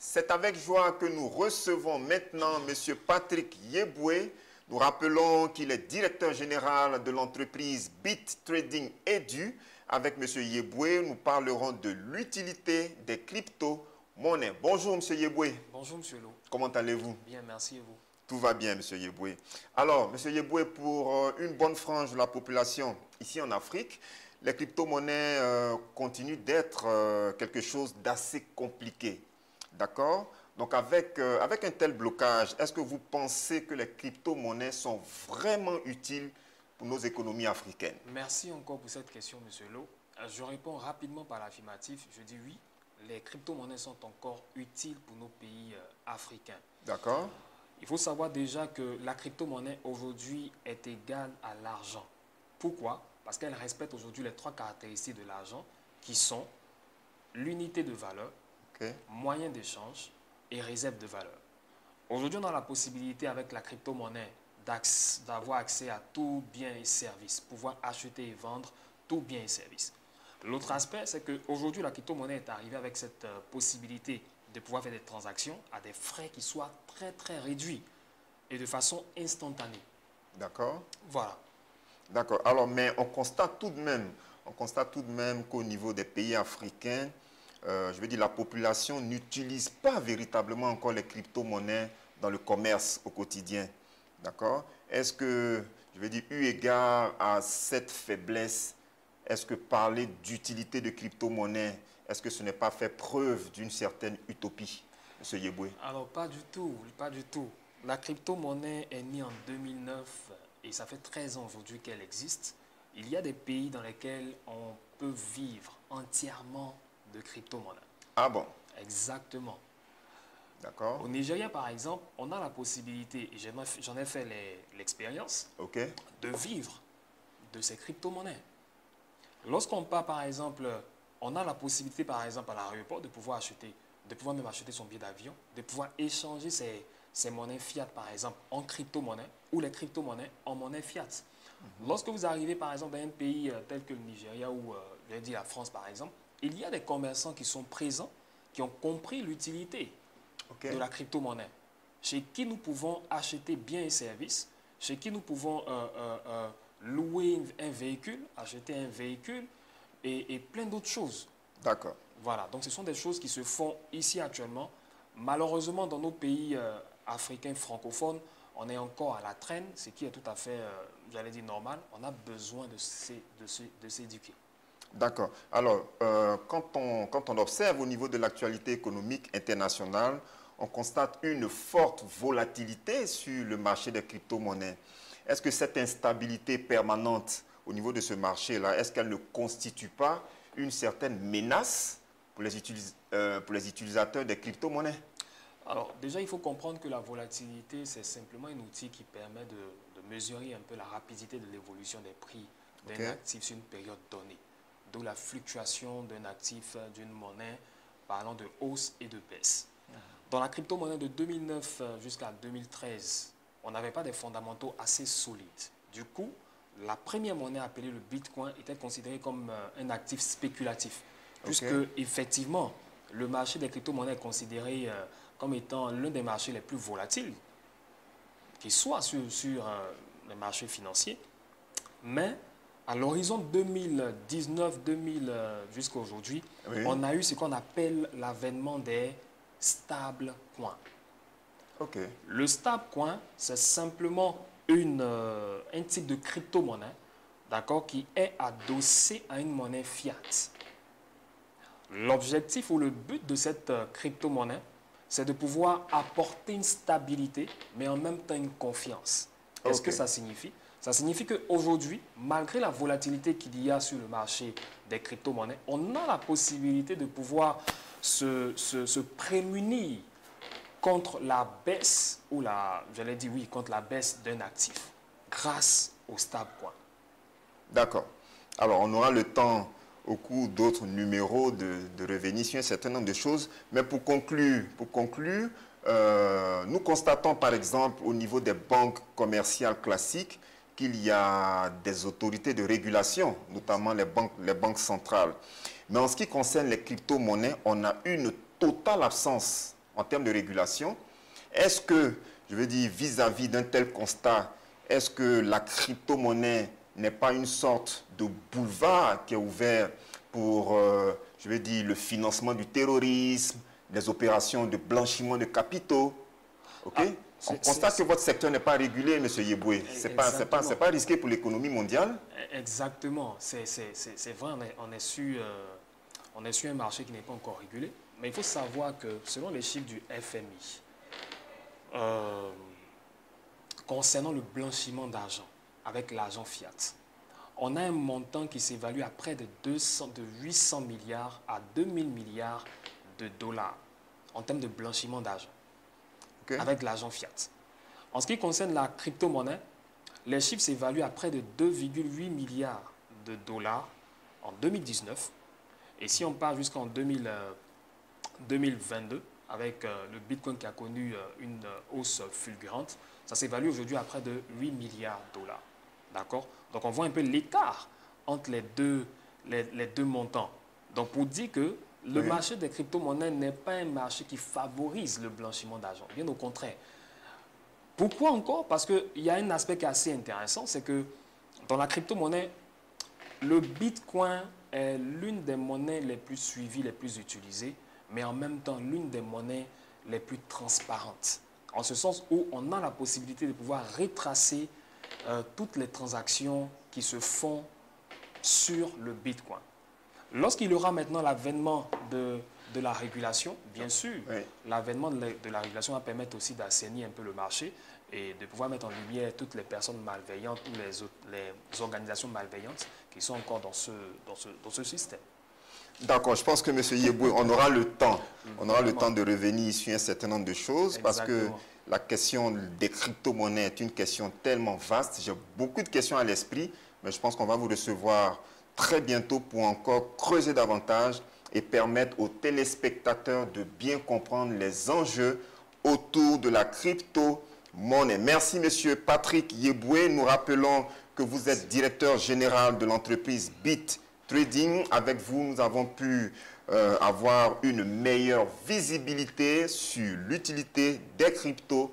C'est avec joie que nous recevons maintenant M. Patrick Yeboué. Nous rappelons qu'il est directeur général de l'entreprise Bit Trading Edu. Avec M. Yeboué, nous parlerons de l'utilité des crypto-monnaies. Bonjour M. Yeboué. Bonjour M. Lo. Comment allez-vous? Bien, merci et vous? Tout va bien M. Yeboué. Alors M. Yeboué, pour une bonne frange de la population ici en Afrique, les crypto-monnaies continuent d'être quelque chose d'assez compliqué. D'accord? Donc avec un tel blocage, est-ce que vous pensez que les crypto-monnaies sont vraiment utiles pour nos économies africaines? Merci encore pour cette question, M. Lo. Je réponds rapidement par l'affirmatif. Je dis oui, les crypto-monnaies sont encore utiles pour nos pays africains. D'accord. Il faut savoir déjà que la crypto-monnaie aujourd'hui est égale à l'argent. Pourquoi? Parce qu'elle respecte aujourd'hui les trois caractéristiques de l'argent qui sont l'unité de valeur, moyen d'échange et réserve de valeur. Aujourd'hui, on a la possibilité avec la crypto-monnaie d'avoir accès à tout bien et service, pouvoir acheter et vendre tout bien et service. L'autre aspect, c'est qu'aujourd'hui, la crypto-monnaie est arrivée avec cette possibilité de pouvoir faire des transactions à des frais qui soient très très réduits et de façon instantanée. D'accord. Voilà. D'accord. Alors, mais on constate tout de même qu'au niveau des pays africains, je veux dire, la population n'utilise pas véritablement encore les crypto-monnaies dans le commerce au quotidien. D'accord? Est-ce que, je veux dire, eu égard à cette faiblesse, est-ce que parler d'utilité de crypto-monnaies, est-ce que ce n'est pas fait preuve d'une certaine utopie, M. Yeboué? Alors, pas du tout, pas du tout. La crypto-monnaie est née en 2009 et ça fait 13 ans aujourd'hui qu'elle existe. Il y a des pays dans lesquels on peut vivre entièrement de crypto-monnaie. Ah bon? Exactement. D'accord. Au Nigeria, par exemple, on a la possibilité, et j'en ai fait l'expérience, de vivre de ces crypto-monnaies. Lorsqu'on part, par exemple, on a la possibilité, par exemple, à l'aéroport, de pouvoir même acheter son billet d'avion, de pouvoir échanger ses monnaies fiat, par exemple, en crypto-monnaie, ou les crypto-monnaies en monnaie fiat. Lorsque vous arrivez, par exemple, dans un pays tel que le Nigeria, ou je vais dire la France, par exemple, il y a des commerçants qui sont présents, qui ont compris l'utilité de la crypto-monnaie, chez qui nous pouvons acheter biens et services, chez qui nous pouvons louer un véhicule, acheter un véhicule et plein d'autres choses. D'accord. Voilà, donc ce sont des choses qui se font ici actuellement. Malheureusement, dans nos pays africains francophones, on est encore à la traîne, ce qui est tout à fait, j'allais dire, normal. On a besoin de s'éduquer. D'accord. Alors, quand on observe au niveau de l'actualité économique internationale, on constate une forte volatilité sur le marché des crypto-monnaies. Est-ce que cette instabilité permanente au niveau de ce marché-là, est-ce qu'elle ne constitue pas une certaine menace pour les utilisateurs des crypto-monnaies? Alors, déjà, il faut comprendre que la volatilité, c'est simplement un outil qui permet de mesurer un peu la rapidité de l'évolution des prix d'un actif sur une période donnée. D'où la fluctuation d'un actif, d'une monnaie, parlant de hausse et de baisse. Dans la crypto-monnaie de 2009 jusqu'à 2013, on n'avait pas des fondamentaux assez solides. Du coup, la première monnaie appelée le Bitcoin était considérée comme un actif spéculatif. Puisque, effectivement, le marché des crypto-monnaies est considéré comme étant l'un des marchés les plus volatiles, qui soit sur les marchés financiers. Mais à l'horizon 2019-2000 jusqu'à aujourd'hui, on a eu ce qu'on appelle l'avènement des stablecoins. Le stablecoin, c'est simplement un type de crypto-monnaie, d'accord, qui est adossé à une monnaie fiat. L'objectif ou le but de cette crypto-monnaie, c'est de pouvoir apporter une stabilité, mais en même temps une confiance. Qu'est-ce que ça signifie? Ça signifie qu'aujourd'hui, malgré la volatilité qu'il y a sur le marché des crypto-monnaies, on a la possibilité de pouvoir se prémunir contre la baisse, contre la baisse d'un actif, grâce au stablecoin. D'accord. Alors, on aura le temps au cours d'autres numéros de revenir sur un certain nombre de choses. Mais pour conclure, nous constatons par exemple au niveau des banques commerciales classiques qu'il y a des autorités de régulation, notamment les banques centrales. Mais en ce qui concerne les crypto-monnaies, on a une totale absence en termes de régulation. Est-ce que, je veux dire, vis-à-vis d'un tel constat, est-ce que la crypto-monnaie n'est pas une sorte de boulevard qui est ouvert pour, je veux dire, le financement du terrorisme, des opérations de blanchiment de capitaux? Ok? On constate que votre secteur n'est pas régulé, M. Yeboué. Ce n'est pas risqué pour l'économie mondiale? Exactement. C'est vrai, on est sur un marché qui n'est pas encore régulé. Mais il faut savoir que, selon les chiffres du FMI, concernant le blanchiment d'argent avec l'argent fiat, on a un montant qui s'évalue à près de 800 milliards à 2000 milliards de dollars en termes de blanchiment d'argent avec l'argent fiat. En ce qui concerne la crypto-monnaie, les chiffres s'évaluent à près de 2,8 milliards de dollars en 2019. Et si on part jusqu'en 2022, avec le Bitcoin qui a connu une hausse fulgurante, ça s'évalue aujourd'hui à près de 8 milliards de dollars. D'accord? Donc on voit un peu l'écart entre les deux montants. Donc pour dire que le marché des crypto-monnaies n'est pas un marché qui favorise le blanchiment d'argent. Bien au contraire. Pourquoi encore? Parce qu'il y a un aspect qui est assez intéressant, c'est que dans la crypto-monnaie, le Bitcoin est l'une des monnaies les plus suivies, les plus utilisées, mais en même temps l'une des monnaies les plus transparentes. En ce sens où on a la possibilité de pouvoir retracer toutes les transactions qui se font sur le Bitcoin. Lorsqu'il y aura maintenant l'avènement de la régulation, bien sûr, l'avènement de la régulation va permettre aussi d'assainir un peu le marché et de pouvoir mettre en lumière toutes les personnes malveillantes ou les organisations malveillantes qui sont encore dans ce système. D'accord, je pense que M. Yeboué, on aura le temps. On aura le temps de revenir sur un certain nombre de choses. Exactement. Parce que la question des crypto-monnaies est une question tellement vaste. J'ai beaucoup de questions à l'esprit, mais je pense qu'on va vous recevoir très bientôt pour encore creuser davantage et permettre aux téléspectateurs de bien comprendre les enjeux autour de la crypto-monnaie. Merci, M. Patrick Yeboué. Nous rappelons que vous êtes directeur général de l'entreprise Bit Trading. Avec vous, nous avons pu avoir une meilleure visibilité sur l'utilité des cryptos